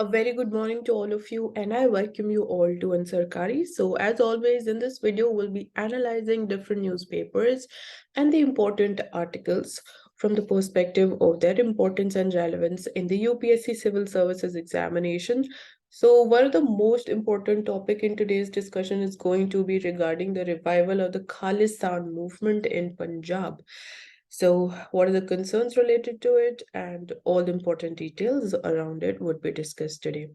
A very good morning to all of you, and I welcome you all to Ansarkari. So, as always, in this video, we'll be analyzing different newspapers and the important articles from the perspective of their importance and relevance in the UPSC Civil Services examination. So, one of the most important topic in today's discussion is going to be regarding the revival of the Khalistan movement in Punjab. So, what are the concerns related to it, and all the important details around it would be discussed today.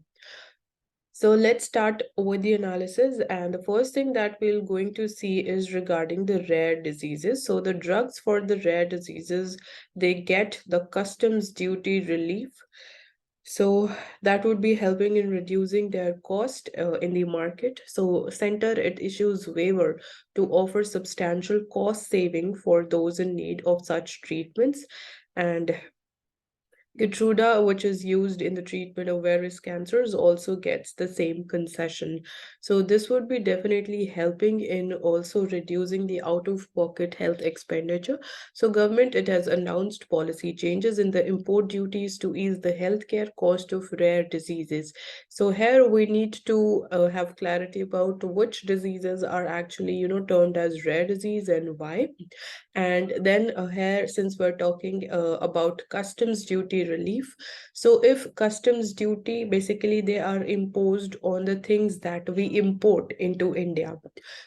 So let's start with the analysis. And the first thing that we're going to see is regarding the rare diseases. So the drugs for the rare diseases, they get the customs duty relief. So that would be helping in reducing their cost in the market. So center it issues waiver to offer substantial cost saving for those in need of such treatments. And Keytruda, which is used in the treatment of various cancers, also gets the same concession. So this would be definitely helping in also reducing the out-of-pocket health expenditure. So government, it has announced policy changes in the import duties to ease the healthcare cost of rare diseases. So here we need to have clarity about which diseases are actually, termed as rare disease and why. And then here, since we're talking about customs duty relief, so if customs duty, basically they are imposed on the things that we import into India.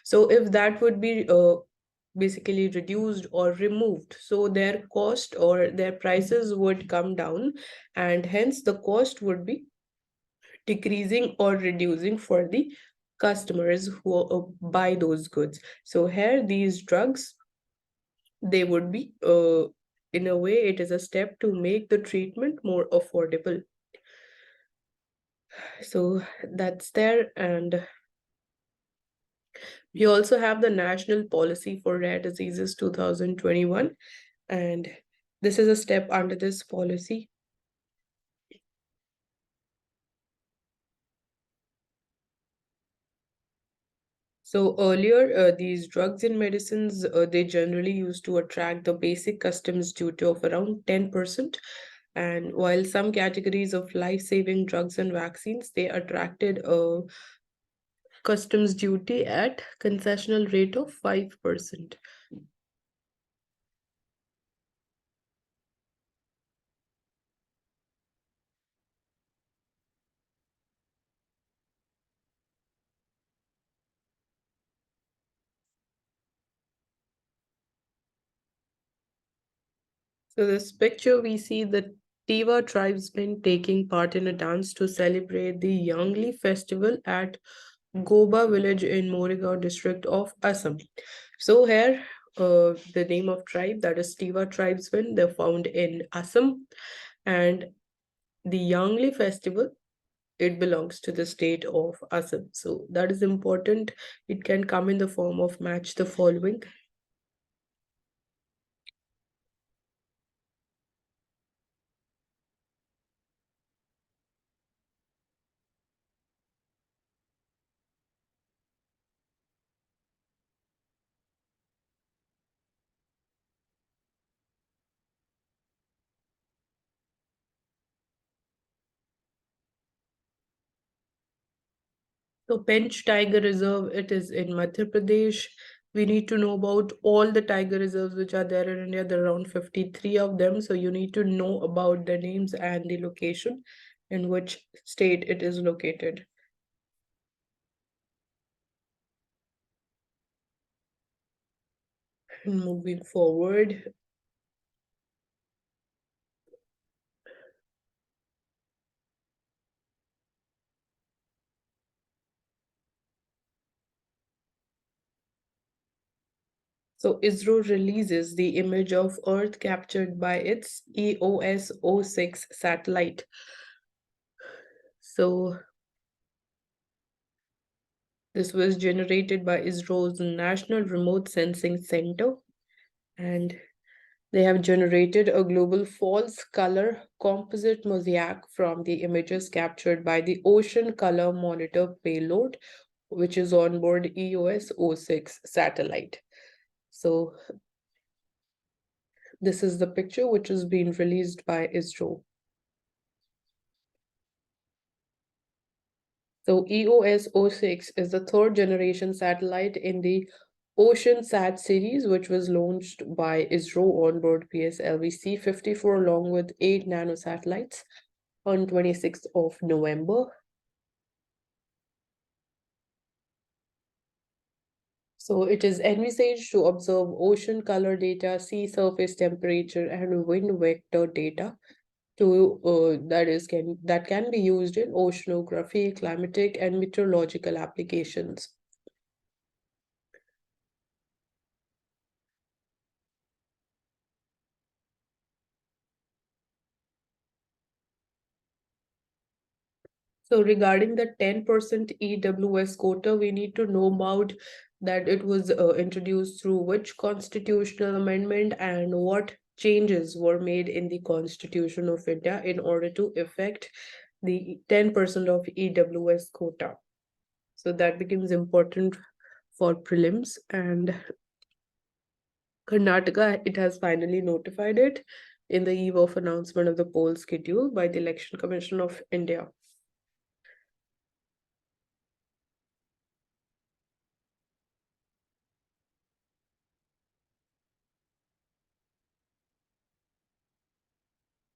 So if that would be basically reduced or removed, so their cost or their prices would come down, and hence the cost would be decreasing or reducing for the customers who buy those goods. So here, these drugs, they would be in a way, it is a step to make the treatment more affordable. So that's there. And we also have the National Policy for Rare Diseases 2021, and this is a step under this policy. So earlier, these drugs and medicines, they generally used to attract the basic customs duty of around 10%. And while some categories of life-saving drugs and vaccines, they attracted a customs duty at concessional rate of 5%. So this picture, we see the Tiva tribesmen taking part in a dance to celebrate the Yangli festival at Goba village in Moregaon district of Assam. So here, the name of tribe, that is Tiva tribesmen, they're found in Assam, and the Yangli festival, it belongs to the state of Assam. So that is important. It can come in the form of match the following. So Pench Tiger Reserve, it is in Madhya Pradesh. We need to know about all the tiger reserves which are there in India. There are around 53 of them. So you need to know about the names and the location in which state it is located. Moving forward. So ISRO releases the image of Earth captured by its EOS 06 satellite. So this was generated by ISRO's National Remote Sensing Center, and they have generated a global false color composite mosaic from the images captured by the Ocean Color Monitor payload, which is on board EOS 06 satellite. So this is the picture which is being released by ISRO. So EOS-06 is the third generation satellite in the OceanSat series, which was launched by ISRO on board PSLV C-54 along with 8 nanosatellites on 26th of November. So it is envisaged to observe ocean color data, sea surface temperature, and wind vector data to that can be used in oceanography, climatic, and meteorological applications. So regarding the 10% EWS quota, we need to know about that it was introduced through which constitutional amendment and what changes were made in the Constitution of India in order to effect the 10% of EWS quota. So that becomes important for prelims, and Karnataka, it has finally notified it in the eve of announcement of the poll schedule by the Election Commission of India.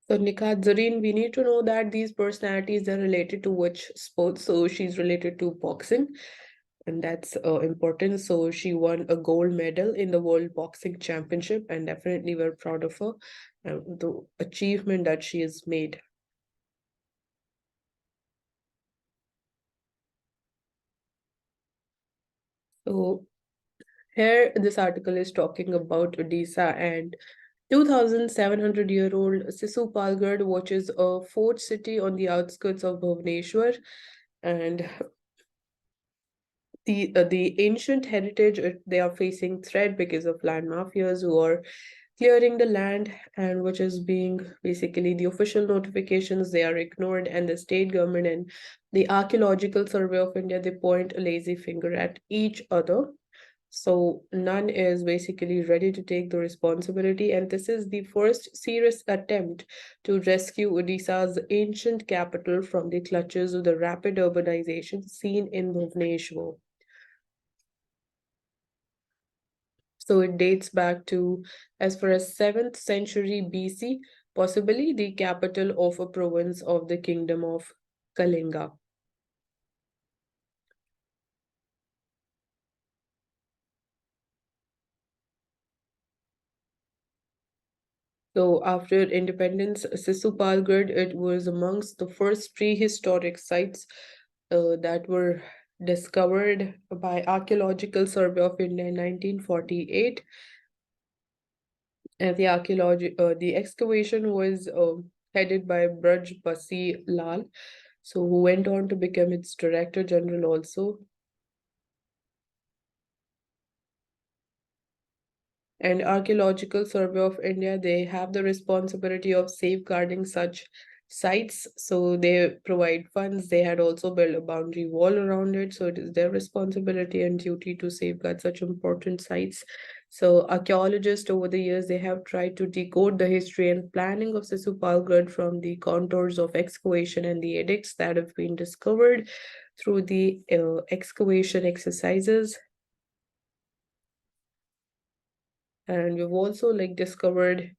So Nikhat Zareen, we need to know that these personalities are related to which sports. So she's related to boxing, and that's important. So she won a gold medal in the World Boxing Championship, and definitely we're proud of her and the achievement that she has made. So here, this article is talking about Odisha and 2,700-year-old Sisupalgarh, which is a fort city on the outskirts of Bhubaneswar, and the ancient heritage they are facing threat because of land mafias who are clearing the land, and which is being basically the official notifications they are ignored, and the state government and the Archaeological Survey of India, they point a lazy finger at each other. So none is basically ready to take the responsibility, and this is the first serious attempt to rescue Odisha's ancient capital from the clutches of the rapid urbanization seen in Bhubaneswar. So it dates back to as far as 7th century BC, possibly the capital of a province of the kingdom of Kalinga. So after independence, Sisupalgarh, it was amongst the first prehistoric sites that were discovered by Archaeological Survey of India in 1948. And the excavation was headed by Braj Basi Lal, so who went on to become its Director General also. And Archaeological Survey of India, they have the responsibility of safeguarding such sites. So they provide funds. They had also built a boundary wall around it. So it is their responsibility and duty to safeguard such important sites. So archaeologists over the years, they have tried to decode the history and planning of Sisupalgarh from the contours of excavation and the edicts that have been discovered through the excavation exercises. And we've also discovered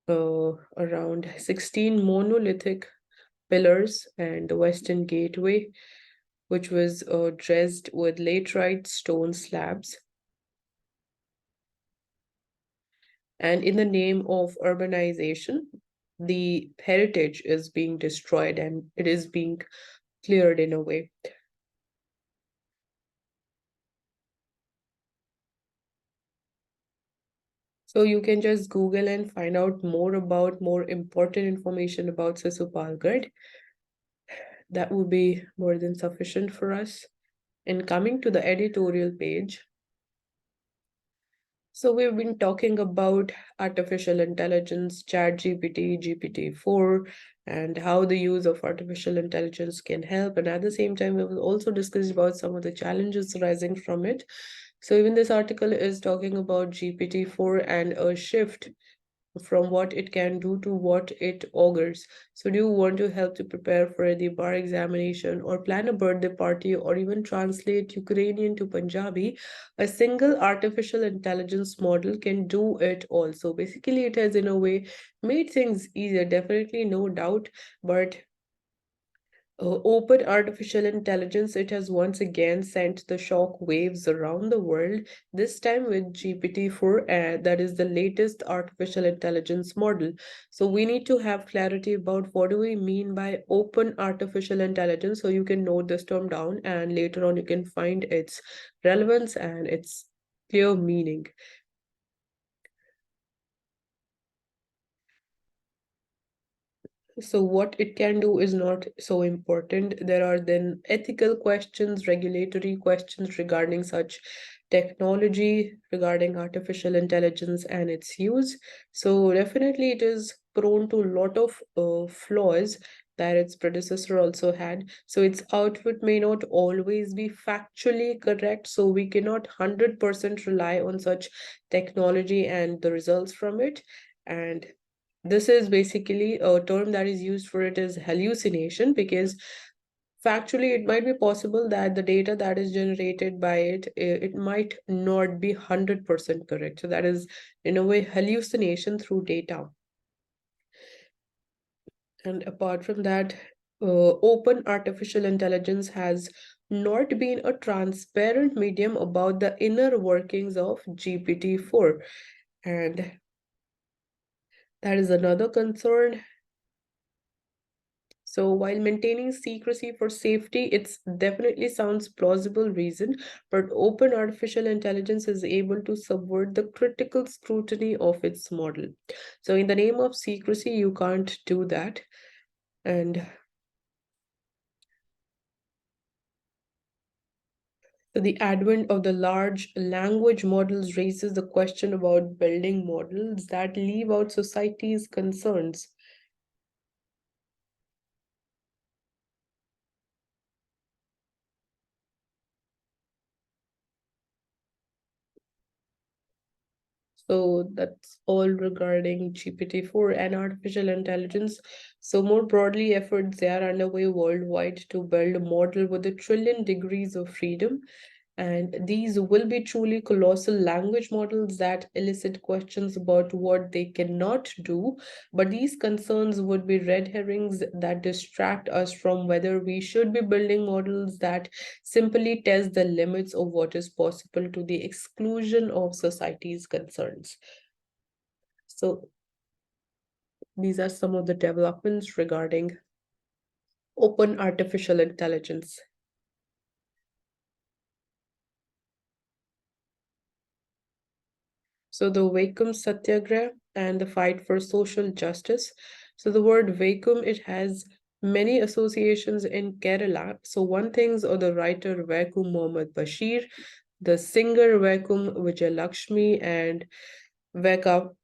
around 16 monolithic pillars and the western gateway, which was dressed with laterite stone slabs. And in the name of urbanization, the heritage is being destroyed and it is being cleared in a way. So you can just Google and find out more important information about Sisupalgarh. That would be more than sufficient for us. And coming to the editorial page, so we've been talking about artificial intelligence, ChatGPT, GPT-4, and how the use of artificial intelligence can help. And at the same time, we will also discuss about some of the challenges arising from it. So even this article is talking about GPT-4 and a shift from what it can do to what it augurs. So, do you want to help to prepare for the bar examination or plan a birthday party or even translate Ukrainian to Punjabi? A single artificial intelligence model can do it also. Basically, it has, in a way, made things easier, definitely, no doubt, but open artificial intelligence, it has once again sent the shock waves around the world, this time with GPT-4, that is the latest artificial intelligence model. So we need to have clarity about what do we mean by open artificial intelligence, so you can note this term down and later on you can find its relevance and its clear meaning. So what it can do is not so important. There are then ethical questions, regulatory questions regarding such technology, regarding artificial intelligence and its use. So definitely it is prone to a lot of flaws that its predecessor also had. So its output may not always be factually correct. So we cannot 100% rely on such technology and the results from it. And this is basically a term that is used for it is hallucination, because factually it might be possible that the data that is generated by it, it might not be 100% correct. So that is in a way hallucination through data. And apart from that, open artificial intelligence has not been a transparent medium about the inner workings of GPT-4. And that is another concern. So while maintaining secrecy for safety, it's definitely sounds plausible reason, but open artificial intelligence is able to subvert the critical scrutiny of its model. So in the name of secrecy, you can't do that. And so the advent of the large language models raises the question about building models that leave out society's concerns. So that's all regarding GPT-4 and artificial intelligence. So more broadly, efforts they are underway worldwide to build a model with a trillion degrees of freedom, and these will be truly colossal language models that elicit questions about what they cannot do. But these concerns would be red herrings that distract us from whether we should be building models that simply test the limits of what is possible to the exclusion of society's concerns. So these are some of the developments regarding open artificial intelligence. So the Vaikum Satyagraha and the fight for social justice. So the word Vaikum, it has many associations in Kerala. So one thing's or the writer Vaikum Muhammad Bashir, the singer Vaikum Vijayalakshmi, and Vaika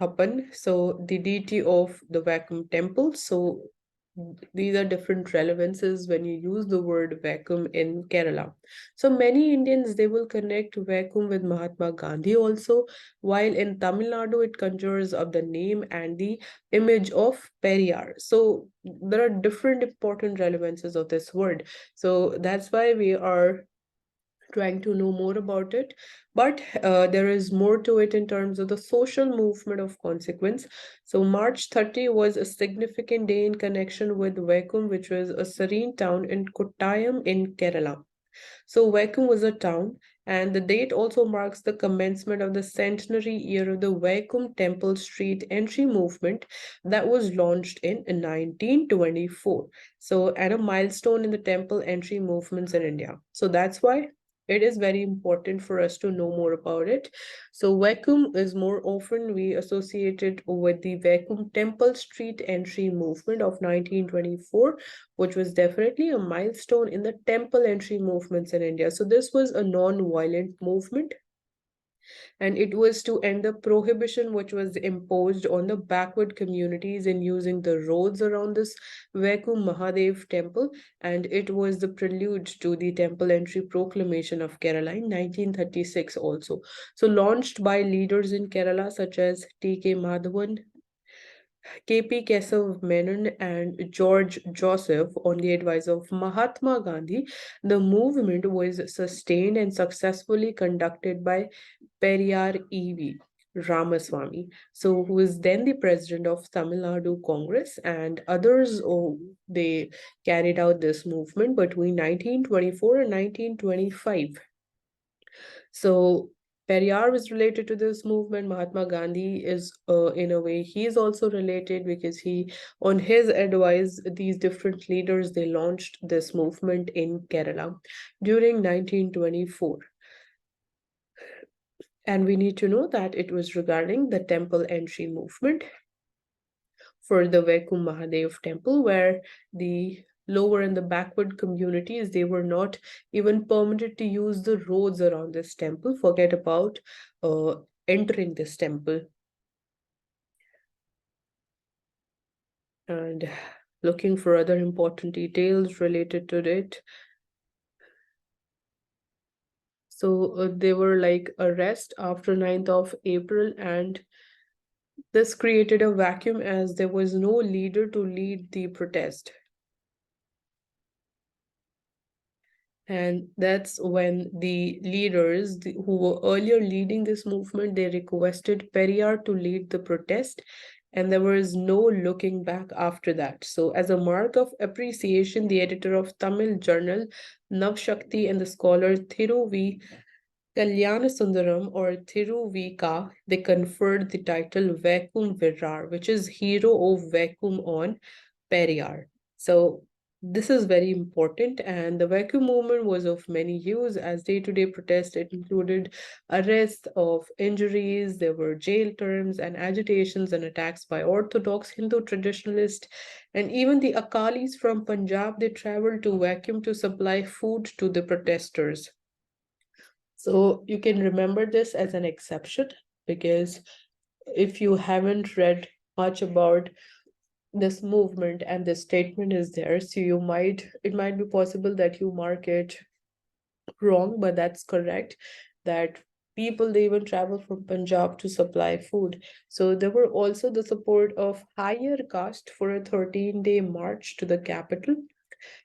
Thapan, so the deity of the vacuum temple. So these are different relevances when you use the word vacuum in Kerala. So many Indians they will connect vacuum with Mahatma Gandhi also, while in Tamil Nadu it conjures up the name and the image of Periyar. So there are different important relevances of this word. So that's why we are trying to know more about it. But there is more to it in terms of the social movement of consequence. So March 30 was a significant day in connection with Vaikum, which was a serene town in Kottayam in Kerala. So Vaikum was a town, and the date also marks the commencement of the centenary year of the Vaikum Temple Street entry movement that was launched in 1924. So, and a milestone in the temple entry movements in India. So that's why it is very important for us to know more about it. So Vaikum is more often we associate it with the Vaikum Temple Street entry movement of 1924, which was definitely a milestone in the temple entry movements in India. So this was a non-violent movement and it was to end the prohibition which was imposed on the backward communities in using the roads around this Veku Mahadev temple, and it was the prelude to the temple entry proclamation of Kerala in 1936 also. So launched by leaders in Kerala such as T.K. Madhavan, K.P. Kesav Menon, and George Joseph on the advice of Mahatma Gandhi, the movement was sustained and successfully conducted by Periyar E.V. Ramaswamy, so who is then the president of Tamil Nadu Congress, and others. Oh, they carried out this movement between 1924 and 1925. So Periyar is related to this movement. Mahatma Gandhi is, in a way, he is also related because he, on his advice, these different leaders they launched this movement in Kerala during 1924. And we need to know that it was regarding the temple entry movement for the Vaikum Mahadev temple, where the lower and the backward communities they were not even permitted to use the roads around this temple. Forget about uh, entering this temple. And looking for other important details related to it. So they were like arrest after 9th of April, and this created a vacuum as there was no leader to lead the protest. And that's when the leaders who were earlier leading this movement, they requested Periyar to lead the protest. And there was no looking back after that. So, as a mark of appreciation, the editor of Tamil journal Navshakti and the scholar Thiru V. Kalyansundaram or Thiruvika, they conferred the title Vekum Virar, which is hero of Vekum on Periyar. So this is very important, and the vacuum movement was of many use as day-to-day protest. It included arrests of injuries, there were jail terms and agitations and attacks by Orthodox Hindu traditionalists, and even the Akalis from Punjab, they traveled to vacuum to supply food to the protesters. So you can remember this as an exception because if you haven't read much about this movement and this statement is there, so it might be possible that you mark it wrong, but that's correct, that people they even travel from Punjab to supply food. So there were also the support of higher caste for a 13-day march to the capital,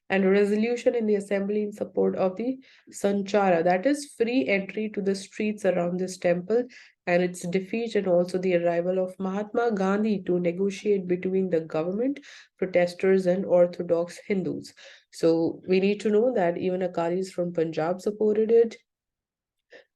and a resolution in the assembly in support of the Sanchara, that is free entry to the streets around this temple, and its defeat, and also the arrival of Mahatma Gandhi to negotiate between the government, protesters, and Orthodox Hindus. So we need to know that even Akalis from Punjab supported it.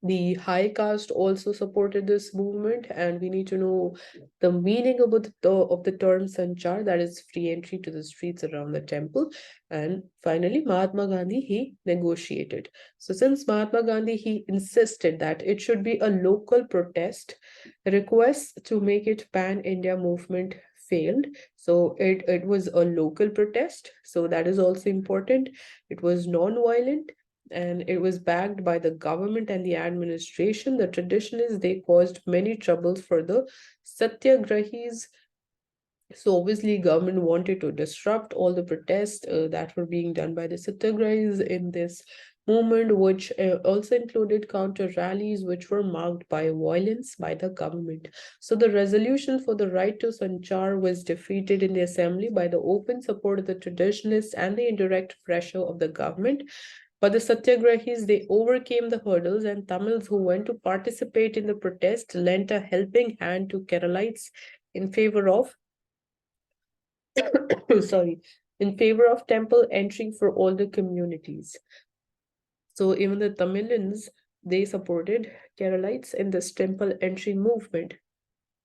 The high caste also supported this movement, and we need to know the meaning of the term sanchar, that is free entry to the streets around the temple. And finally, Mahatma Gandhi, he negotiated. So since Mahatma Gandhi, he insisted that it should be a local protest, requests to make it pan-India movement failed. So it was a local protest. So that is also important. It was non-violent and it was backed by the government and the administration. The traditionalists, they caused many troubles for the Satyagrahis. So obviously government wanted to disrupt all the protests that were being done by the Satyagrahis in this movement, which also included counter rallies which were marked by violence by the government. So the resolution for the right to sanchar was defeated in the assembly by the open support of the traditionalists and the indirect pressure of the government. But the Satyagrahis, they overcame the hurdles, and Tamils who went to participate in the protest lent a helping hand to Keralites in favor of, sorry, in favor of temple entry for all the communities. So even the Tamilians, they supported Keralites in this temple entry movement.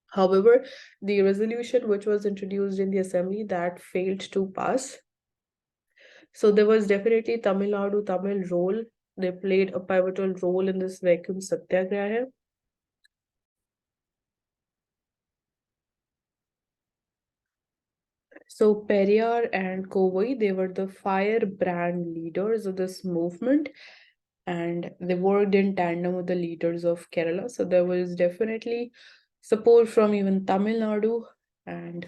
However, the resolution which was introduced in the assembly that failed to pass. So there was definitely Tamil Nadu Tamil role. They played a pivotal role in this vacuum satyagraha. So Periyar and Kovai, they were the firebrand leaders of this movement. and they worked in tandem with the leaders of Kerala. So there was definitely support from even Tamil Nadu, and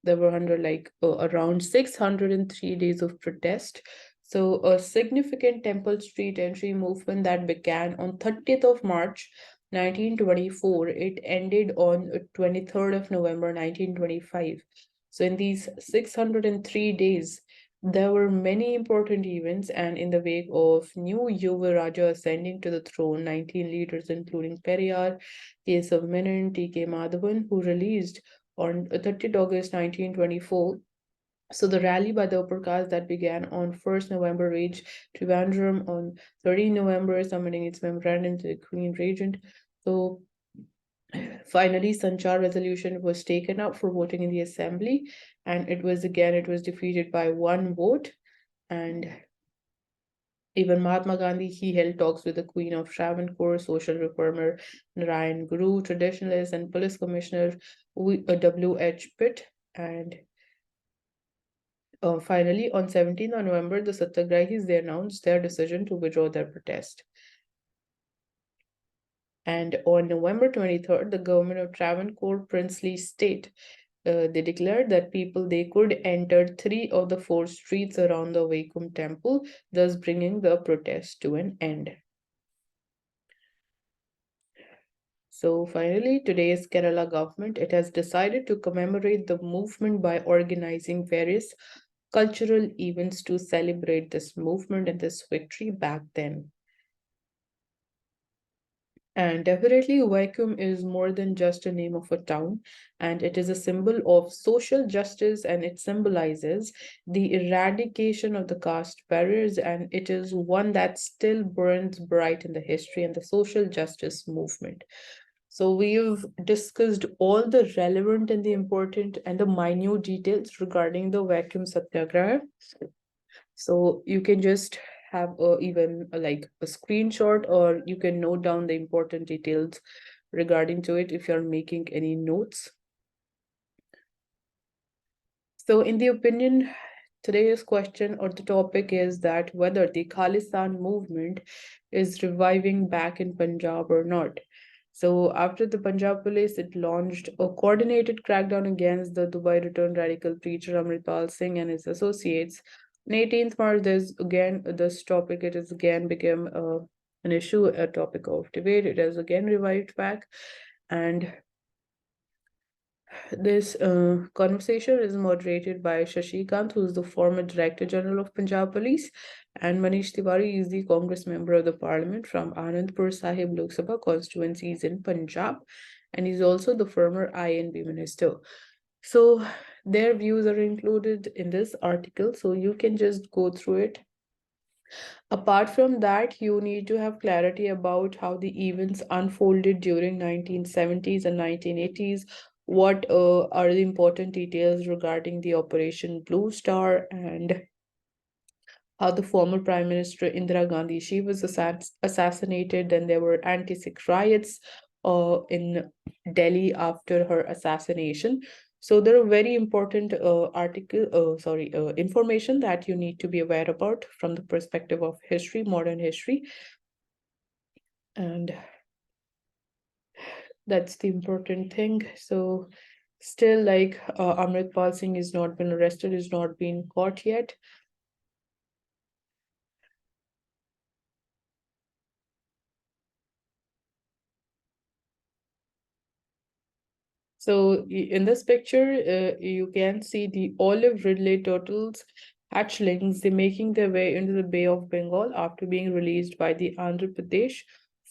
there were around 603 days of protest. So a significant Temple Street entry movement that began on 30th of March 1924, it ended on 23rd of November 1925. So in these 603 days, there were many important events, and in the wake of new Yuva Raja ascending to the throne, 19 leaders, including Periyar, Kesav Menon, T.K. Madhavan, who released on 30th August 1924. So the rally by the upper caste that began on 1st November reached Trivandrum on 13 November, submitting its memorandum to the Queen Regent. So finally, Sanchar resolution was taken up for voting in the assembly, and it was defeated by one vote. And even Mahatma Gandhi, he held talks with the Queen of Travancore, social reformer Narayan Guru, traditionalist and police commissioner W.H. Pitt, and finally, on 17th of November, the Satyagrahis, they announced their decision to withdraw their protest. And on November 23rd, the government of Travancore princely state, they declared that they could enter 3 of the 4 streets around the Vaikum temple, thus bringing the protest to an end. So finally, today's Kerala government, it has decided to commemorate the movement by organizing various cultural events to celebrate this movement and this victory back then. And definitely, Vaikum is more than just a name of a town, and it is a symbol of social justice, and it symbolizes the eradication of the caste barriers, and it is one that still burns bright in the history and the social justice movement. So we've discussed all the relevant and the important and the minute details regarding the vacuum satyagraha. So you can just have like a screenshot, or you can note down the important details regarding to it if you're making any notes. So in the opinion, today's question or the topic is that whether the Khalistan movement is reviving back in Punjab or not. So after the Punjab police, it launched a coordinated crackdown against the Dubai returned radical preacher Amritpal Singh and his associates. On 18th March, this topic, it has again become an issue, a topic of debate. It has again revived back, and this conversation is moderated by Shashikant, who is the former Director General of Punjab Police, and Manish Tiwari is the Congress member of the Parliament from Anandpur Sahib Lok Sabha constituencies in Punjab, and he's also the former INB minister. So their views are included in this article, so you can just go through it. Apart from that, you need to have clarity about how the events unfolded during 1970s and 1980s. What are the important details regarding the Operation Blue Star, and how the former Prime Minister Indira Gandhi, she was assassinated. Then there were anti-Sikh riots in Delhi after her assassination. So there are very important information that you need to be aware about from the perspective of history, modern history. And that's the important thing. So still, like, Amritpal Singh is not been arrested, is not been caught yet. So in this picture, you can see the olive ridley turtles hatchlings. They're making their way into the Bay of Bengal after being released by the Andhra Pradesh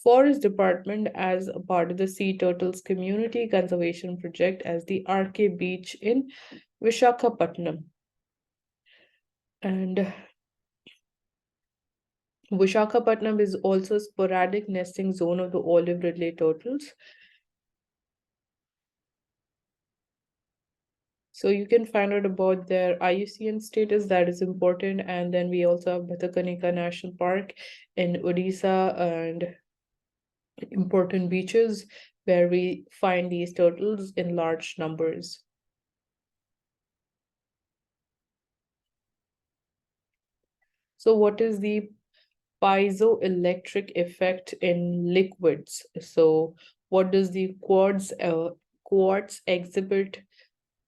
Forest Department as a part of the Sea Turtles Community Conservation Project as the RK Beach in Vishakhapatnam. And Vishakhapatnam is also a sporadic nesting zone of the olive ridley turtles. So you can find out about their IUCN status, that is important. And then we also have Bhatakanika National Park in Odisha, and important beaches where we find these turtles in large numbers. So what is the piezoelectric effect in liquids. So what does the quartz exhibit?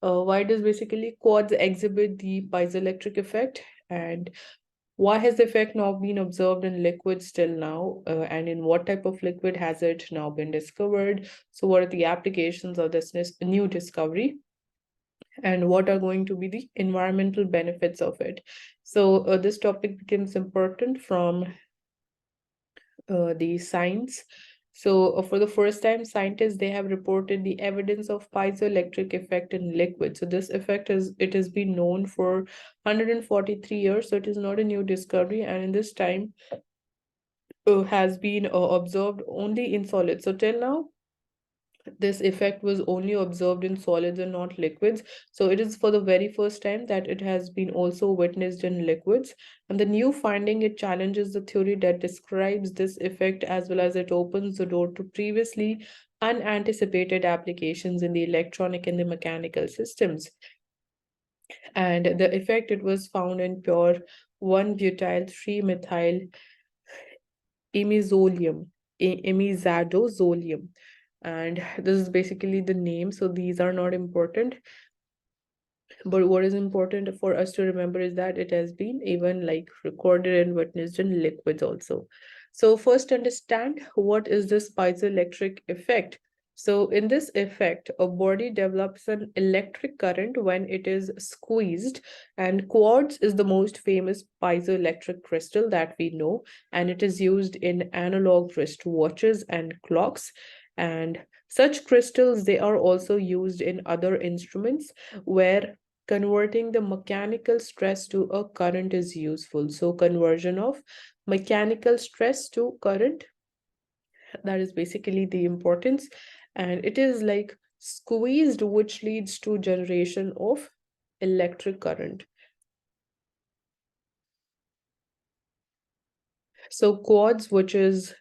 Why does basically quartz exhibit the piezoelectric effect, and why has the effect now been observed in liquids till now, and in what type of liquid has it now been discovered? So what are the applications of this new discovery, and what are going to be the environmental benefits of it? So this topic becomes important from the science. So for the first time, scientists, they have reported the evidence of piezoelectric effect in liquid. So this effect has been known for 143 years. So it is not a new discovery, and in this time has been observed only in solids. So till now, this effect was only observed in solids and not liquids. So it is for the very first time that it has been also witnessed in liquids. And the new finding, it challenges the theory that describes this effect, as well as it opens the door to previously unanticipated applications in the electronic and the mechanical systems. And the effect, it was found in pure 1-butyl 3-methyl imizolium, imizadozolium. And this is basically the name, so these are not important. But what is important for us to remember is that it has been even like recorded and witnessed in liquids also. So first understand what is this piezoelectric effect. So in this effect, a body develops an electric current when it is squeezed, and quartz is the most famous piezoelectric crystal that we know, and it is used in analog wrist watches and clocks. And such crystals, they are also used in other instruments where converting the mechanical stress to a current is useful. So conversion of mechanical stress to current, that is basically the importance. And it is like squeezed, which leads to generation of electric current. So quartz, which is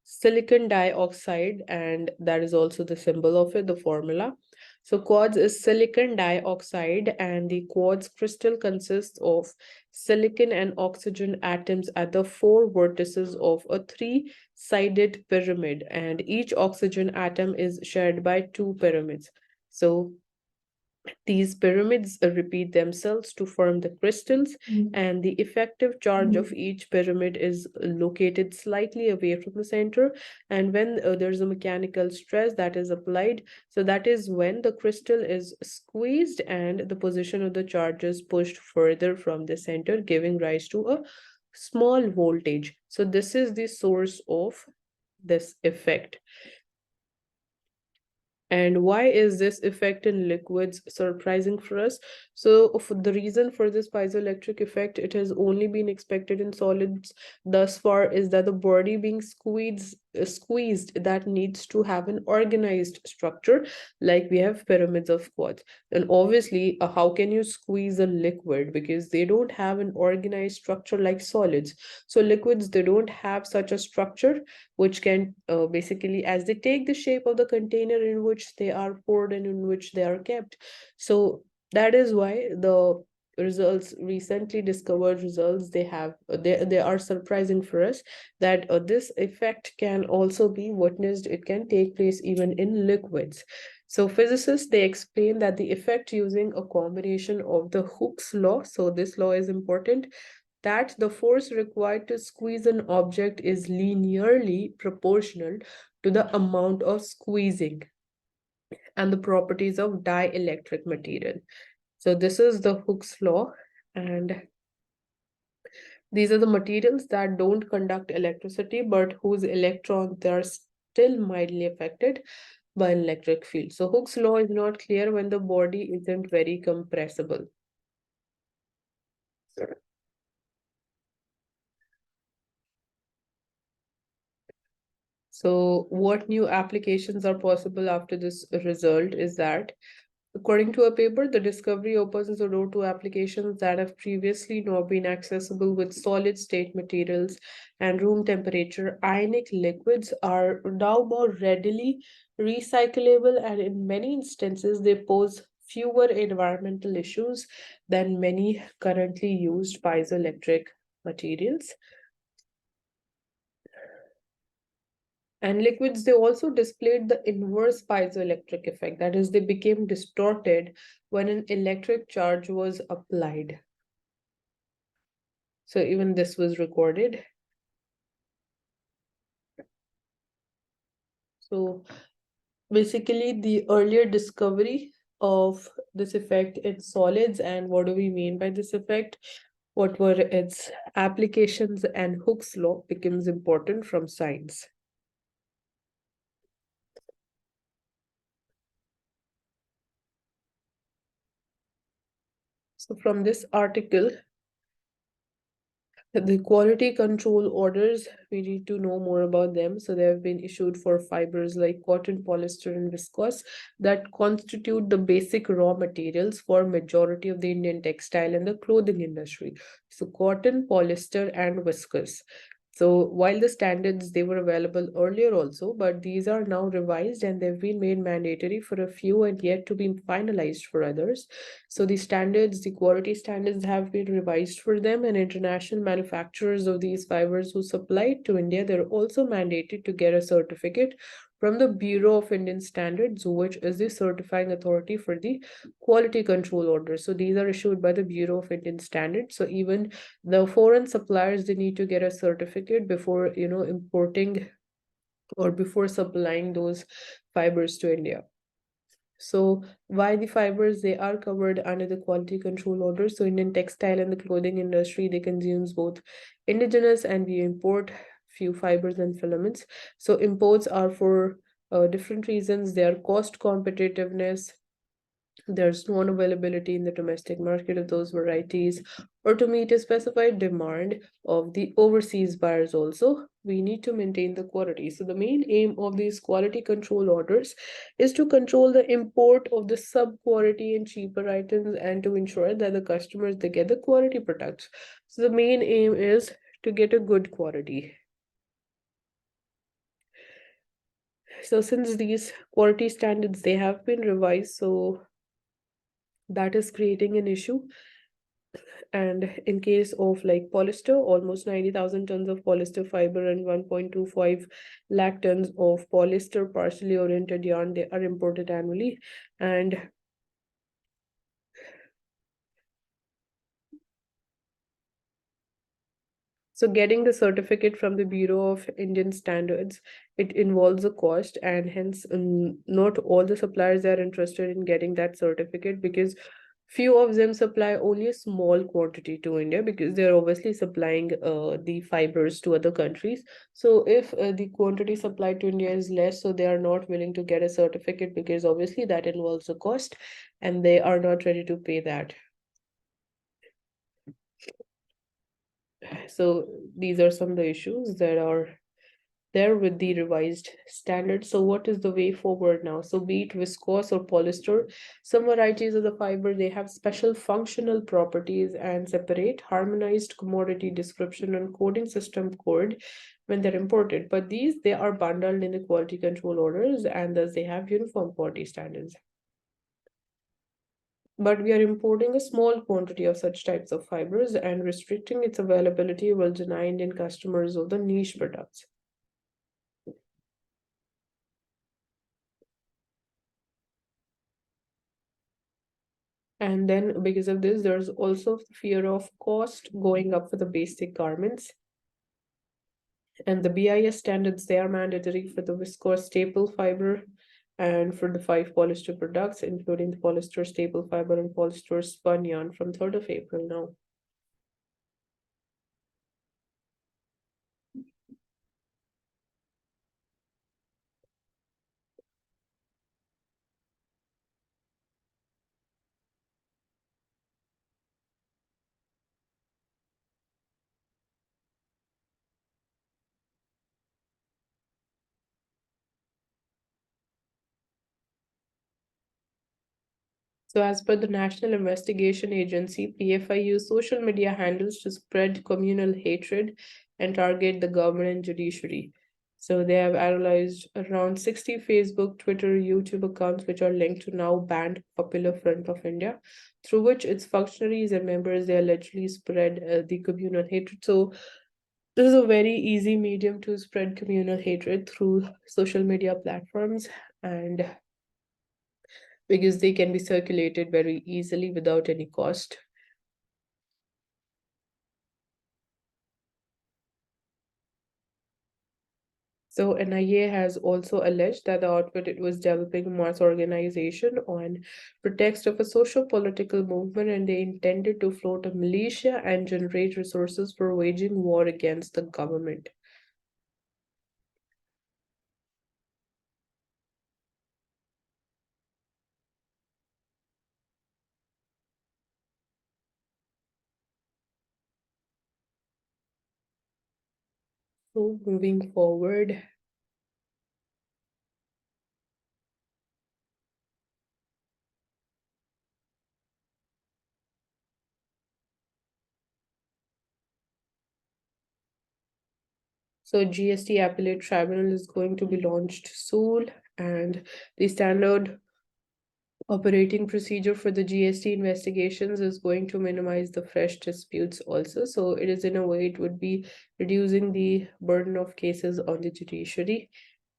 silicon dioxide, and that is also the symbol of it, the formula. So quartz is silicon dioxide, and the quartz crystal consists of silicon and oxygen atoms at the four vertices of a three-sided pyramid, and each oxygen atom is shared by two pyramids. So these pyramids repeat themselves to form the crystals, and the effective charge of each pyramid is located slightly away from the center. And when there's a mechanical stress that is applied, so that is when the crystal is squeezed and the position of the charge is pushed further from the center, giving rise to a small voltage. So this is the source of this effect. And why is this effect in liquids surprising for us? So the reason for this piezoelectric effect, it has only been expected in solids thus far, is that the body being squeezed, that needs to have an organized structure, like we have pyramids of quartz. And obviously, how can you squeeze a liquid? Because they don't have an organized structure like solids. So liquids, they don't have such a structure which can basically, as they take the shape of the container in which they are poured and in which they are kept. So that is why the results, recently discovered results, they are surprising for us, that this effect can also be witnessed. It can take place even in liquids. So physicists, they explain that the effect using a combination of the Hooke's law, so this law is important, that the force required to squeeze an object is linearly proportional to the amount of squeezing, and the properties of dielectric material. So this is the Hooke's law, and these are the materials that don't conduct electricity, but whose electrons, they are still mildly affected by an electric field. So Hooke's law is not clear when the body isn't very compressible. So what new applications are possible after this result is that, according to a paper, the discovery opens the door to applications that have previously not been accessible with solid state materials and room temperature. Ionic liquids are now more readily recyclable, and in many instances, they pose fewer environmental issues than many currently used piezoelectric materials. And liquids, they also displayed the inverse piezoelectric effect. That is, they became distorted when an electric charge was applied. So even this was recorded. So basically, the earlier discovery of this effect in solids, and what do we mean by this effect? What were its applications, and Hooke's law becomes important from science. So from this article, the quality control orders, we need to know more about them. So they have been issued for fibers like cotton, polyester, and viscose that constitute the basic raw materials for majority of the Indian textile and the clothing industry. So cotton, polyester, and viscose. So while the standards, they were available earlier also, but these are now revised and they've been made mandatory for a few and yet to be finalized for others. So the standards, the quality standards have been revised for them, and international manufacturers of these fibers who supply it to India, they're also mandated to get a certificate from the Bureau of Indian Standards, which is the certifying authority for the quality control orders. So these are issued by the Bureau of Indian Standards. So even the foreign suppliers, they need to get a certificate before, importing or before supplying those fibers to India. So why the fibers, they are covered under the quality control order. So Indian textile and the clothing industry, they consumes both indigenous and we import few fibers and filaments. So imports are for different reasons. They are cost competitiveness, there's non-availability in the domestic market of those varieties, or to meet a specified demand of the overseas buyers also, we need to maintain the quality. So the main aim of these quality control orders is to control the import of the sub-quality and cheaper items and to ensure that the customers, they get the quality products. So the main aim is to get a good quality. So since these quality standards, they have been revised, so that is creating an issue. And in case of like polyester, almost 90,000 tons of polyester fiber and 1.25 lakh tons of polyester partially oriented yarn, they are imported annually. And so getting the certificate from the Bureau of Indian Standards, it involves a cost, and hence not all the suppliers are interested in getting that certificate, because few of them supply only a small quantity to India because they're obviously supplying the fibers to other countries. So if the quantity supplied to India is less, so they are not willing to get a certificate because obviously that involves a cost and they are not ready to pay that. So these are some of the issues that are there with the revised standards. So what is the way forward now? So be it viscose or polyester, some varieties of the fiber, they have special functional properties and separate harmonized commodity description and coding system code when they're imported. But these, they are bundled in the quality control orders and thus they have uniform quality standards. But we are importing a small quantity of such types of fibers, and restricting its availability will deny Indian customers of the niche products. And then because of this, there's also fear of cost going up for the basic garments. And the BIS standards, they are mandatory for the viscose staple fiber and for the 5 polyester products, including the polyester staple fiber and polyester spun yarn from 3rd of April now. So as per the National Investigation Agency, PFI used social media handles to spread communal hatred and target the government and judiciary. So they have analyzed around 60 Facebook, Twitter, YouTube accounts which are linked to now banned Popular Front of India, through which its functionaries and members, they allegedly spread the communal hatred. So This is a very easy medium to spread communal hatred through social media platforms, and because they can be circulated very easily without any cost. So NIA has also alleged that the outfit it was developing a mass organization on pretext of a social political movement, and they intended to float a militia and generate resources for waging war against the government. So moving forward, so GST Appellate Tribunal is going to be launched soon, and the standard operating procedure for the GST investigations is going to minimize the fresh disputes also. So it is, in a way, it would be reducing the burden of cases on the judiciary.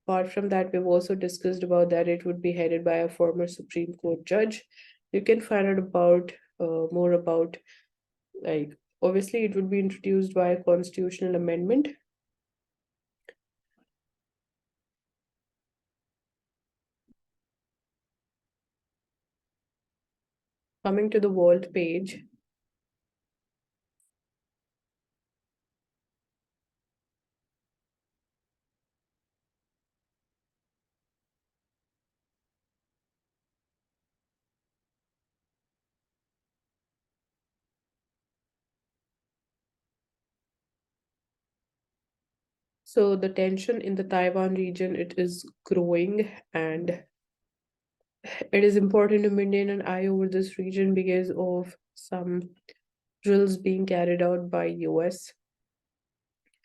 Apart from that, we've also discussed about that it would be headed by a former Supreme Court judge. You can find out about more about, like, obviously it would be introduced by a constitutional amendment. Coming to the vault page, so the tension in the Taiwan region, it is growing, and it is important to maintain an eye over this region because of some drills being carried out by US,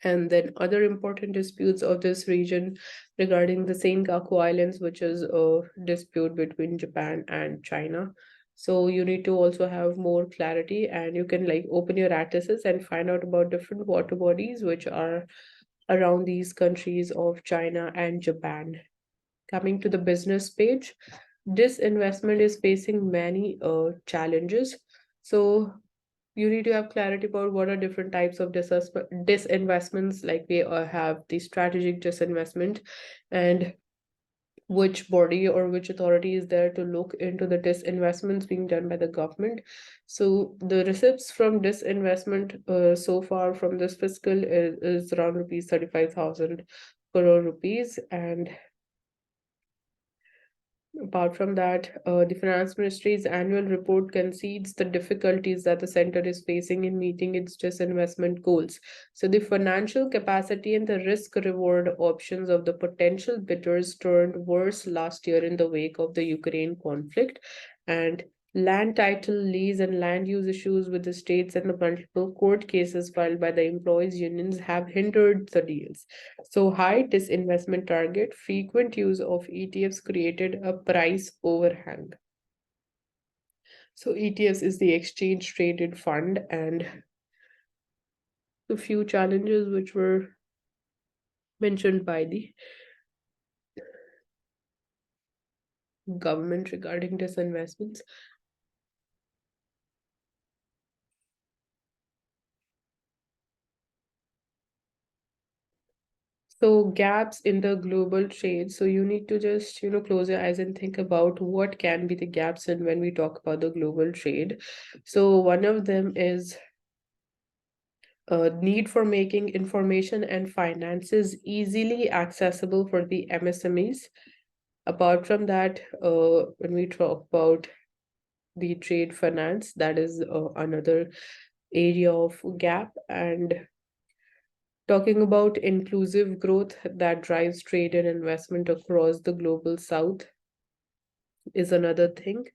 and then other important disputes of this region regarding the Senkaku Islands, which is a dispute between Japan and China. So you need to also have more clarity, and you can like open your atlases and find out about different water bodies which are around these countries of China and Japan. Coming to the business page, this investment is facing many challenges. So you need to have clarity about what are different types of disinvestments. Like we have the strategic disinvestment, and which body or which authority is there to look into the disinvestments being done by the government. So the receipts from disinvestment so far from this fiscal is around rupees 35,000 crore rupees. And apart from that, the Finance Ministry's annual report concedes the difficulties that the center is facing in meeting its disinvestment goals. So, the financial capacity and the risk reward options of the potential bidders turned worse last year in the wake of the Ukraine conflict. And land title, lease, and land use issues with the states and the multiple court cases filed by the employees' unions have hindered the deals. So high disinvestment target, frequent use of ETFs created a price overhang. So ETFs is the exchange traded fund, and the few challenges which were mentioned by the government regarding disinvestments. So gaps in the global trade. So you need to just, close your eyes and think about what can be the gaps in when we talk about the global trade. So one of them is need for making information and finances easily accessible for the MSMEs. Apart from that, when we talk about the trade finance, that is another area of gap. And talking about inclusive growth that drives trade and investment across the global south is another thing.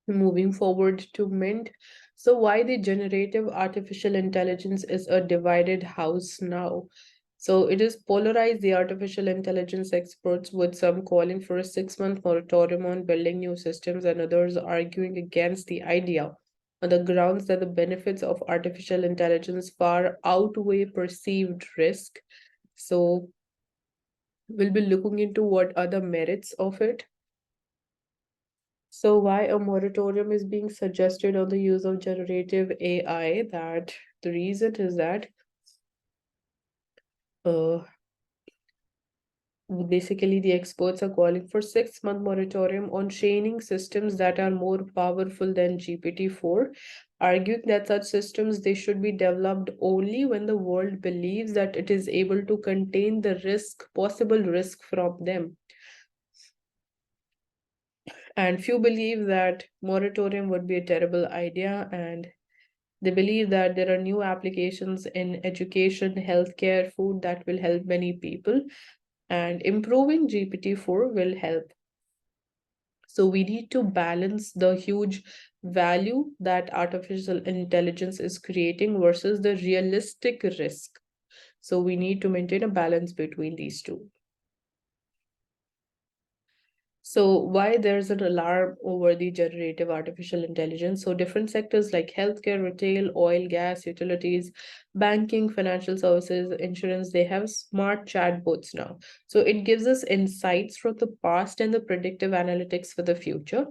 Moving forward to Mint. So, why the generative artificial intelligence is a divided house now? So it is polarized the artificial intelligence experts, with some calling for a 6 month moratorium on building new systems and others arguing against the idea on the grounds that the benefits of artificial intelligence far outweigh perceived risk. So we'll be looking into what are the merits of it. So why a moratorium is being suggested on the use of generative AI? That the reason is that uh, basically the experts are calling for 6 month moratorium on training systems that are more powerful than GPT-4, arguing that such systems they should be developed only when the world believes that it is able to contain the possible risk from them. And few believe that moratorium would be a terrible idea, and they believe that there are new applications in education, healthcare, food that will help many people, and improving GPT-4 will help. So we need to balance the huge value that artificial intelligence is creating versus the realistic risk. So we need to maintain a balance between these two. So why there's an alarm over the generative artificial intelligence? So different sectors like healthcare, retail, oil, gas, utilities, banking, financial services, insurance, they have smart chatbots now. So it gives us insights from the past and the predictive analytics for the future.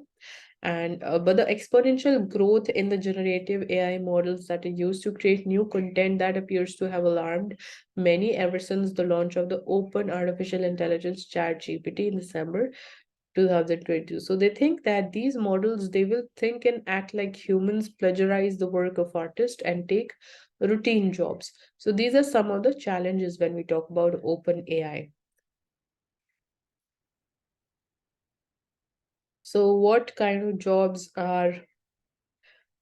And but the exponential growth in the generative AI models that are used to create new content that appears to have alarmed many ever since the launch of the open artificial intelligence chat GPT in December 2022. So they think that these models they will think and act like humans, plagiarize the work of artists and take routine jobs. So these are some of the challenges when we talk about open AI. So what kind of jobs are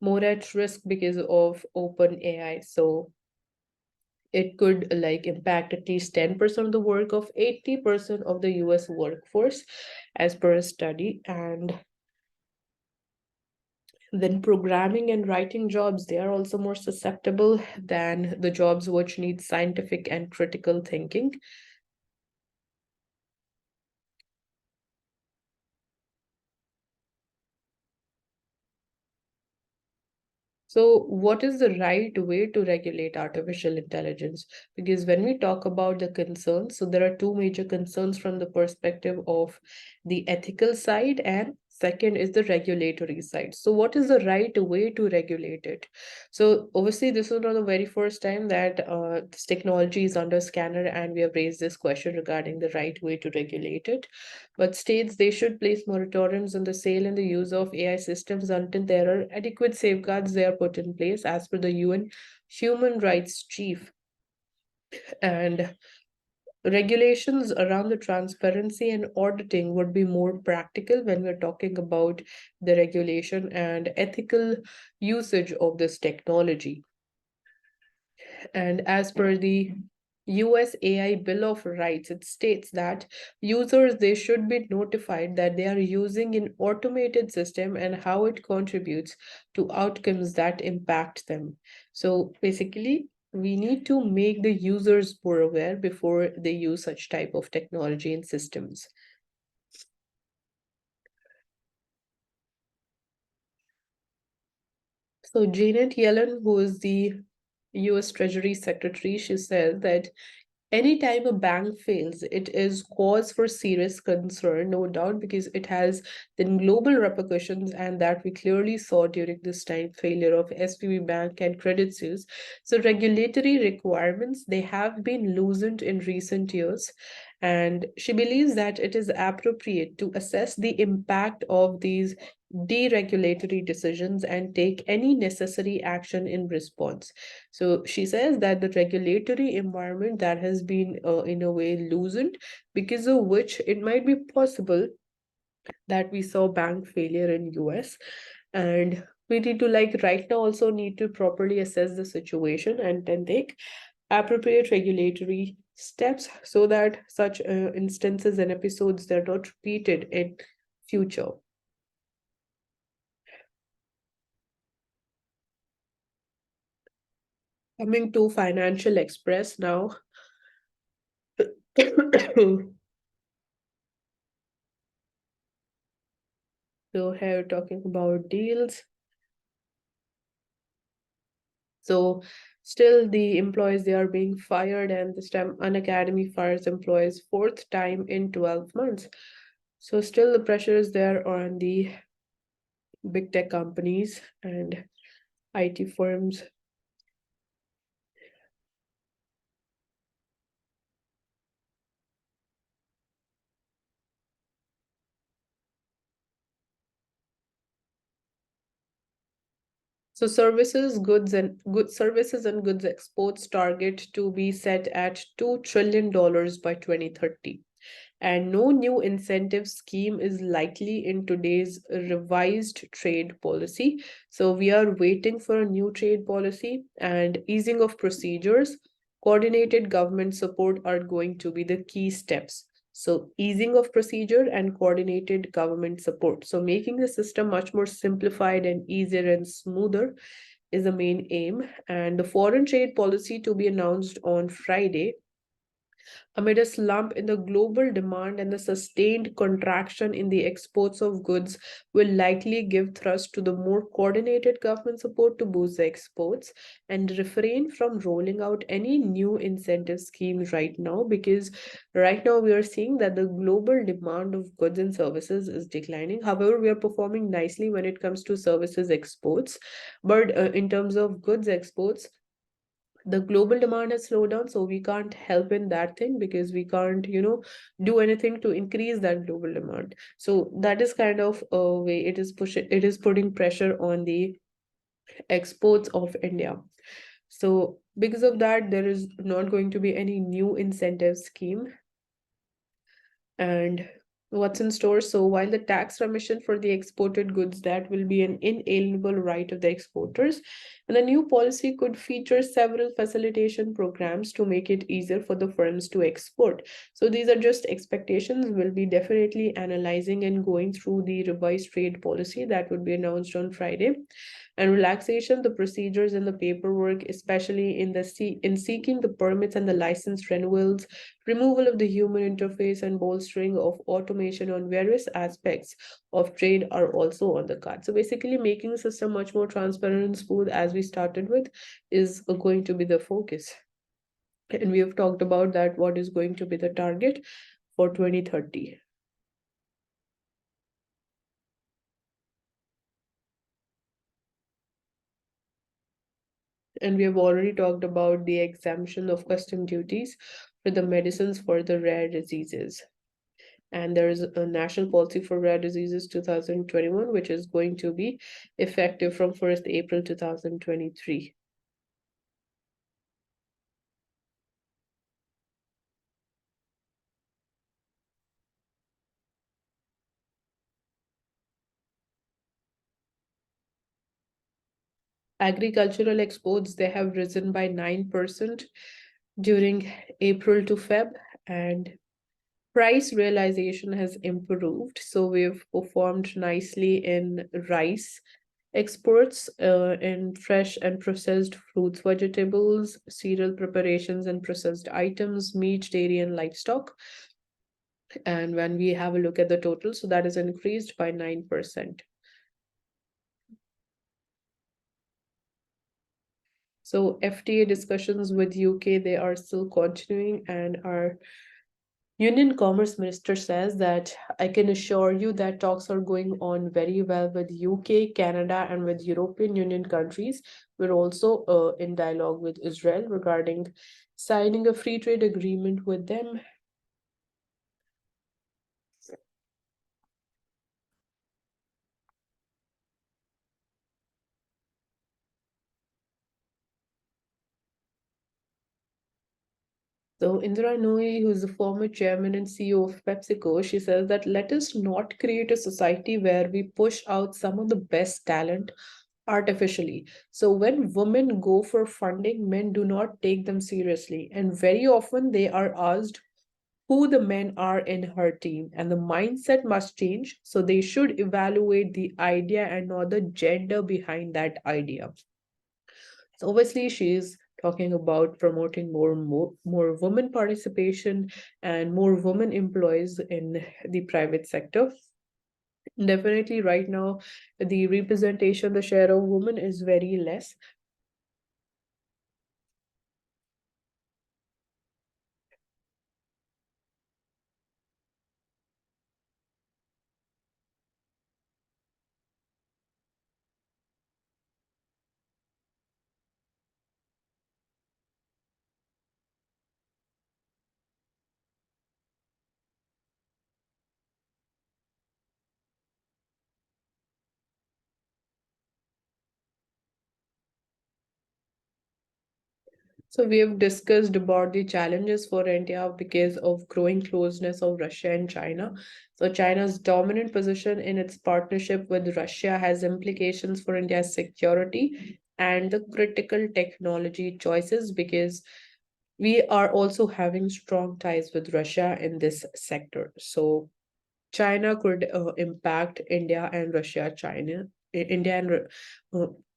more at risk because of open AI? So it could like impact at least 10% of the work of 80% of the US workforce as per a study. And then programming and writing jobs, they are also more susceptible than the jobs which need scientific and critical thinking. So, what is the right way to regulate artificial intelligence? Because when we talk about the concerns, so there are two major concerns from the perspective of the ethical side, and second is the regulatory side. So, what is the right way to regulate it? So, obviously, this is not the very first time that this technology is under scanner, and we have raised this question regarding the right way to regulate it. But states they should place moratoriums on the sale and the use of AI systems until there are adequate safeguards they are put in place as per the UN human rights chief. And regulations around the transparency and auditing would be more practical when we're talking about the regulation and ethical usage of this technology. And as per the US AI Bill of Rights, it states that users they should be notified that they are using an automated system and how it contributes to outcomes that impact them. So basically, we need to make the users more aware before they use such type of technology and systems. So Janet Yellen, who is the US Treasury Secretary, she says that anytime a bank fails, it is cause for serious concern, no doubt, because it has then global repercussions, and that we clearly saw during this time failure of SVB Bank and Credit Suisse. So regulatory requirements they have been loosened in recent years, and she believes that it is appropriate to assess the impact of these deregulatory decisions and take any necessary action in response. So she says that the regulatory environment that has been in a way loosened, because of which it might be possible that we saw bank failure in US, and we need to like right now also need to properly assess the situation and then take appropriate regulatory steps so that such instances and episodes they're not repeated in future. Coming to Financial Express now, So here talking about deals. So still the employees they are being fired, and this time an academy fires employees fourth time in 12 months. So still the pressure is there on the big tech companies and IT firms. So services and goods exports target to be set at $2 trillion by 2030. And no new incentive scheme is likely in today's revised trade policy. So we are waiting for a new trade policy, and easing of procedures, coordinated government support are going to be the key steps. So easing of procedure and coordinated government support. So making the system much more simplified and easier and smoother is the main aim. And the foreign trade policy to be announced on Friday. Amid a slump in the global demand and the sustained contraction in the exports of goods, will likely give thrust to the more coordinated government support to boost the exports, and refrain from rolling out any new incentive schemes right now, because right now we are seeing that the global demand of goods and services is declining. However, we are performing nicely when it comes to services exports, but in terms of goods exports, the global demand has slowed down, so we can't help in that thing, because we can't do anything to increase that global demand. So that is kind of a way it is putting pressure on the exports of India. So because of that, there is not going to be any new incentive scheme. And what's in store? So while the tax remission for the exported goods, that will be an inalienable right of the exporters, and the new policy could feature several facilitation programs to make it easier for the firms to export. So these are just expectations. We'll be definitely analyzing and going through the revised trade policy that would be announced on Friday. And relaxation the procedures and the paperwork, especially in seeking the permits and the license renewals, removal of the human interface, and bolstering of automation on various aspects of trade are also on the card. So basically making the system much more transparent and smooth, as we started with, is going to be the focus. And we have talked about that what is going to be the target for 2030. And we have already talked about the exemption of custom duties for the medicines for the rare diseases. And there is a national policy for rare diseases 2021, which is going to be effective from 1st April 2023. Agricultural exports, they have risen by 9% during April to Feb, and price realization has improved. So we've performed nicely in rice exports, in fresh and processed fruits, vegetables, cereal preparations, and processed items, meat, dairy, and livestock. And when we have a look at the total, so that is increased by 9%. So FTA discussions with UK, they are still continuing, and our Union Commerce Minister says that I can assure you that talks are going on very well with UK, Canada, and with European Union countries. We're also in dialogue with Israel regarding signing a free trade agreement with them. So Indra Nooyi, who is the former chairman and CEO of PepsiCo, she says that let us not create a society where we push out some of the best talent artificially. So when women go for funding, men do not take them seriously. And very often they are asked who the men are in her team. And the mindset must change. So they should evaluate the idea and not the gender behind that idea. So obviously, she is talking about promoting more women participation and more women employees in the private sector. Definitely, right now, the representation, the share of women is very less. So we have discussed about the challenges for India because of growing closeness of Russia and China. So China's dominant position in its partnership with Russia has implications for India's security and the critical technology choices because we are also having strong ties with Russia in this sector. So China could impact India and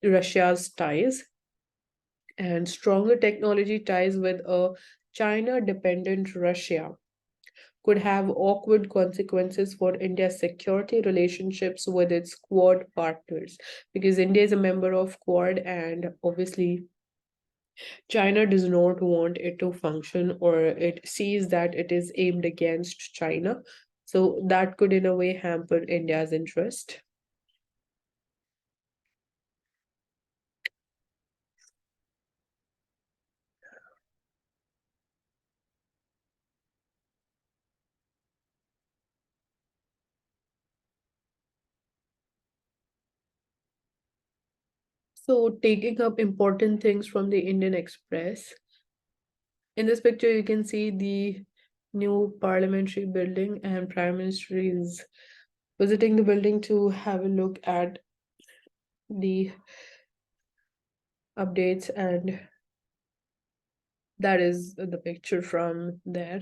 Russia's ties, and stronger technology ties with a China dependent Russia could have awkward consequences for India's security relationships with its Quad partners because India is a member of Quad, and obviously China does not want it to function, or it sees that it is aimed against China. So that could, in a way, hamper India's interest. So, taking up important things from the Indian Express. In this picture, you can see the new parliamentary building, and Prime Minister is visiting the building to have a look at the updates, and that is the picture from there.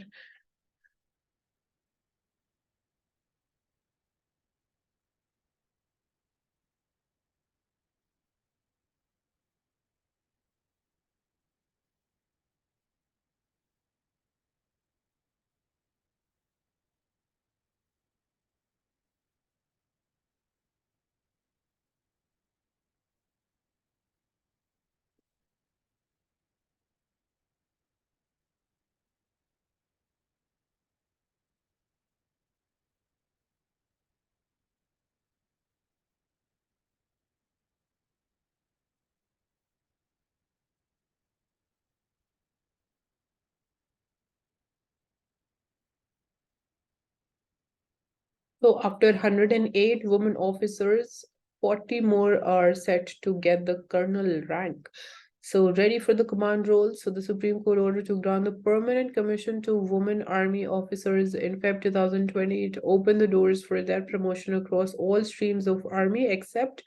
So after 108 women officers, 40 more are set to get the colonel rank. So ready for the command role. So the Supreme Court ordered to grant the permanent commission to women army officers in Feb 2020 to open the doors for their promotion across all streams of army except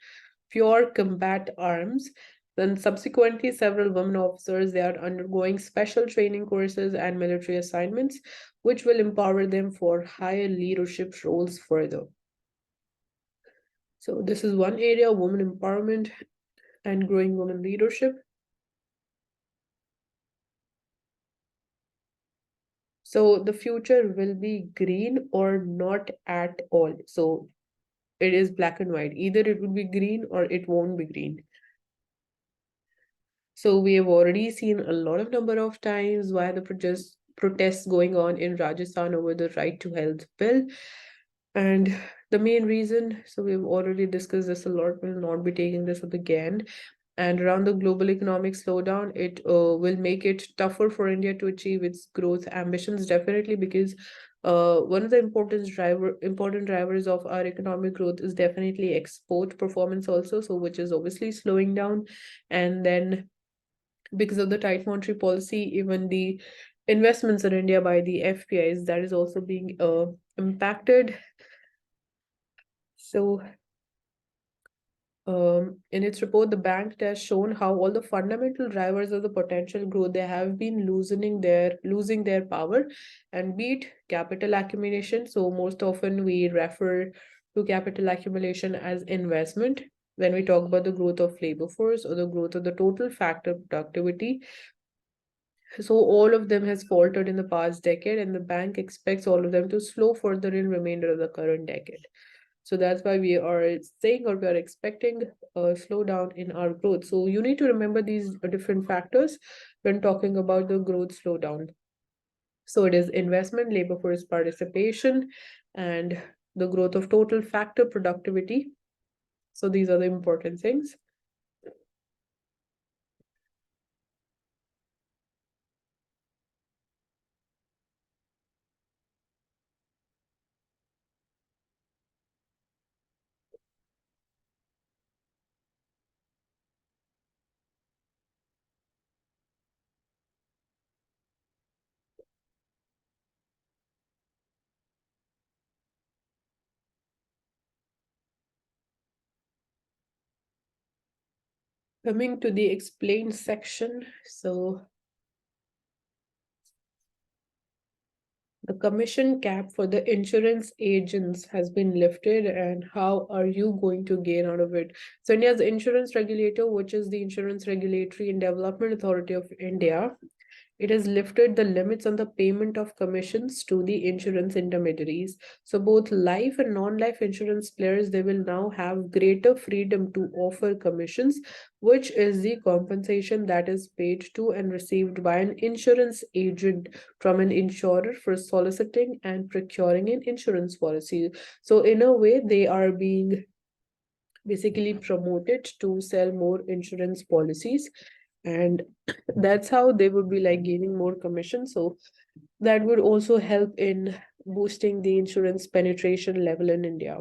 pure combat arms. Then subsequently, several women officers they are undergoing special training courses and military assignments, which will empower them for higher leadership roles further. So this is one area, women empowerment and growing women leadership. So the future will be green or not at all. So it is black and white. Either it will be green or it won't be green. So we have already seen a lot of number of times why the protests going on in Rajasthan over the right to health bill. And the main reason, so we've already discussed this a lot, we'll not be taking this up again. And around the global economic slowdown, it will make it tougher for India to achieve its growth ambitions, definitely, because one of the important drivers of our economic growth is definitely export performance also, so which is obviously slowing down. And then because of the tight monetary policy, even the investments in India by the FPIs, that is also being impacted. So in its report, the bank has shown how all the fundamental drivers of the potential growth they have been losing their power, and beat capital accumulation. So most often we refer to capital accumulation as investment. when we talk about the growth of labor force or the growth of the total factor productivity. So all of them has faltered in the past decade, and the bank expects all of them to slow further in remainder of the current decade. So that's why we are saying, or we are expecting a slowdown in our growth. So you need to remember these different factors when talking about the growth slowdown. So it is investment, labor force participation, and the growth of total factor productivity. So these are the important things. Coming to the explained section, so the commission cap for the insurance agents has been lifted, and how are you going to gain out of it? So India's insurance regulator, which is the Insurance Regulatory and Development Authority of India, it has lifted the limits on the payment of commissions to the insurance intermediaries. So both life and non-life insurance players, they will now have greater freedom to offer commissions, which is the compensation that is paid to and received by an insurance agent from an insurer for soliciting and procuring an insurance policy. So in a way, they are being basically promoted to sell more insurance policies, and that's how they would be like gaining more commission. So that would also help in boosting the insurance penetration level in India.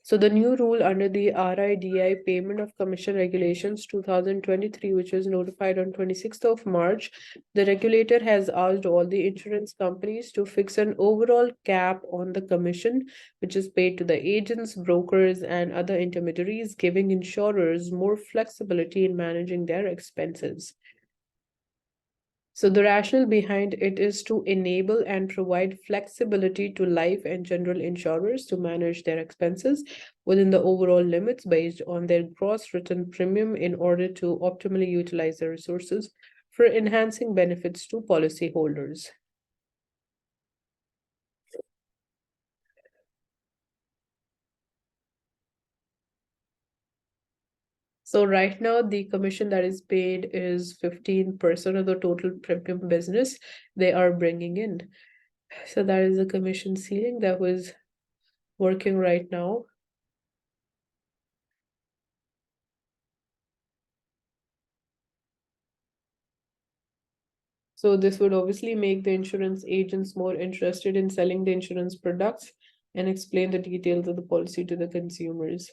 So the new rule under the RIDI Payment of Commission Regulations 2023, which was notified on 26th of March, the regulator has asked all the insurance companies to fix an overall cap on the commission, which is paid to the agents, brokers, and other intermediaries, giving insurers more flexibility in managing their expenses. So the rationale behind it is to enable and provide flexibility to life and general insurers to manage their expenses within the overall limits based on their gross written premium in order to optimally utilize their resources for enhancing benefits to policyholders. So right now, the commission that is paid is 15% of the total premium business they are bringing in. So that is the commission ceiling that was working right now. So this would obviously make the insurance agents more interested in selling the insurance products and explain the details of the policy to the consumers.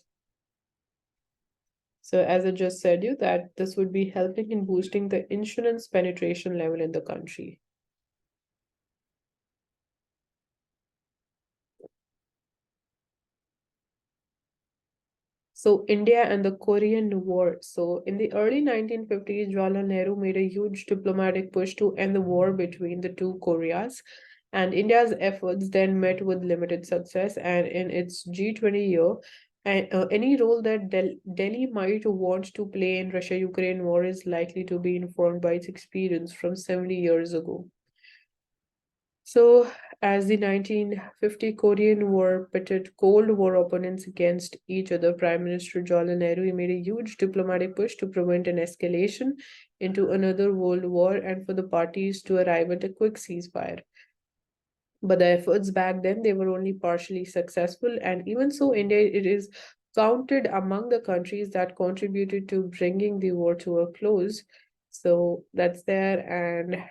So as I just said you that this would be helping in boosting the insurance penetration level in the country. So India and the Korean War. So in the early 1950s, Jawaharlal Nehru made a huge diplomatic push to end the war between the two Koreas. And India's efforts then met with limited success. And in its G20 year, any role that Delhi might want to play in Russia-Ukraine war is likely to be informed by its experience from 70 years ago. So, as the 1950 Korean War pitted Cold War opponents against each other, Prime Minister Jawaharlal Nehru made a huge diplomatic push to prevent an escalation into another world war and for the parties to arrive at a quick ceasefire. But the efforts back then, they were only partially successful, and even so, India, it is counted among the countries that contributed to bringing the war to a close. So that's there, and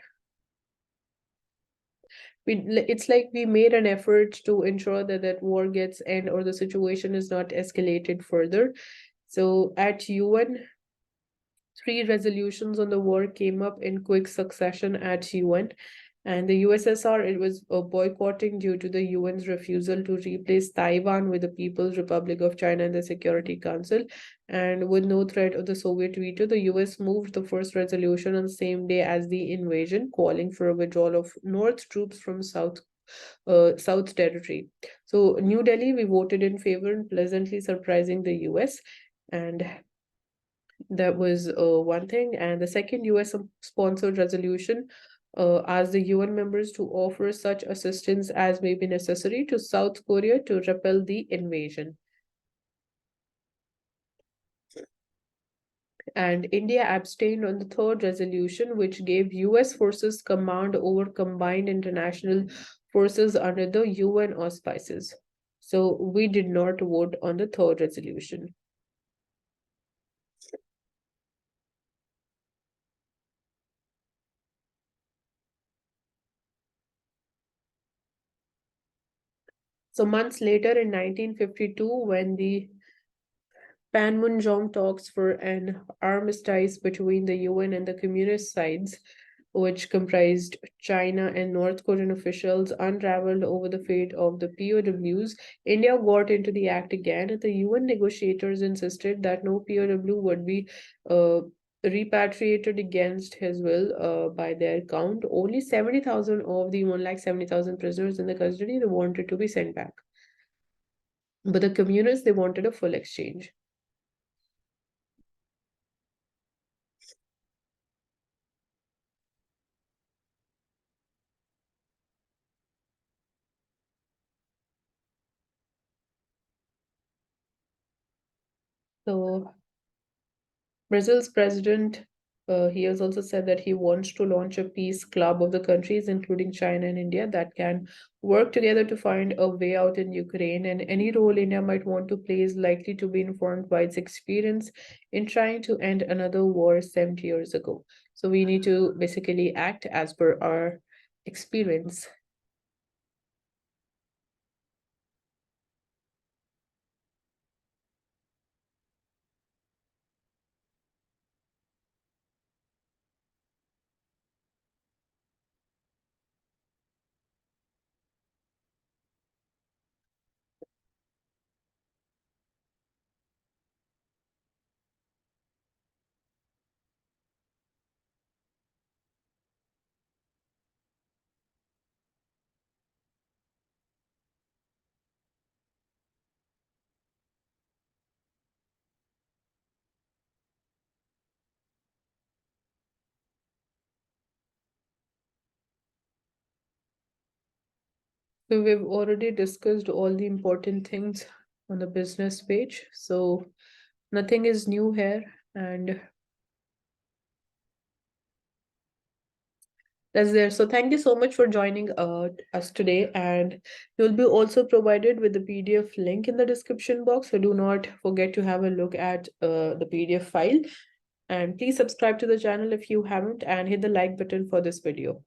it's like we made an effort to ensure that that war gets end or the situation is not escalated further. So at UN, three resolutions on the war came up in quick succession at UN. And the USSR, it was boycotting due to the UN's refusal to replace Taiwan with the People's Republic of China in the Security Council. And with no threat of the Soviet veto, the US moved the first resolution on the same day as the invasion, calling for a withdrawal of North troops from South South Territory. So New Delhi, we voted in favor, pleasantly surprising the US, and that was one thing. And the second US sponsored resolution asked the UN members to offer such assistance as may be necessary to South Korea to repel the invasion. And India abstained on the third resolution, which gave US forces command over combined international forces under the UN auspices. So we did not vote on the third resolution. So months later in 1952, when the Panmunjom talks for an armistice between the UN and the communist sides, which comprised China and North Korean officials, unraveled over the fate of the POWs. India got into the act again, and the UN negotiators insisted that no POW would be uh, repatriated against his will by their count. Only 70,000 of the 1,70,000 prisoners in the custody they wanted to be sent back. But the communists, they wanted a full exchange. So Brazil's president, he has also said that he wants to launch a peace club of the countries, including China and India, that can work together to find a way out in Ukraine. And any role India might want to play is likely to be informed by its experience in trying to end another war 70 years ago. So we need to basically act as per our experience. So we've already discussed all the important things on the business page. So nothing is new here. And that's there. So thank you so much for joining us today. And you'll be also provided with the PDF link in the description box. So do not forget to have a look at the PDF file. And please subscribe to the channel if you haven't and hit the like button for this video.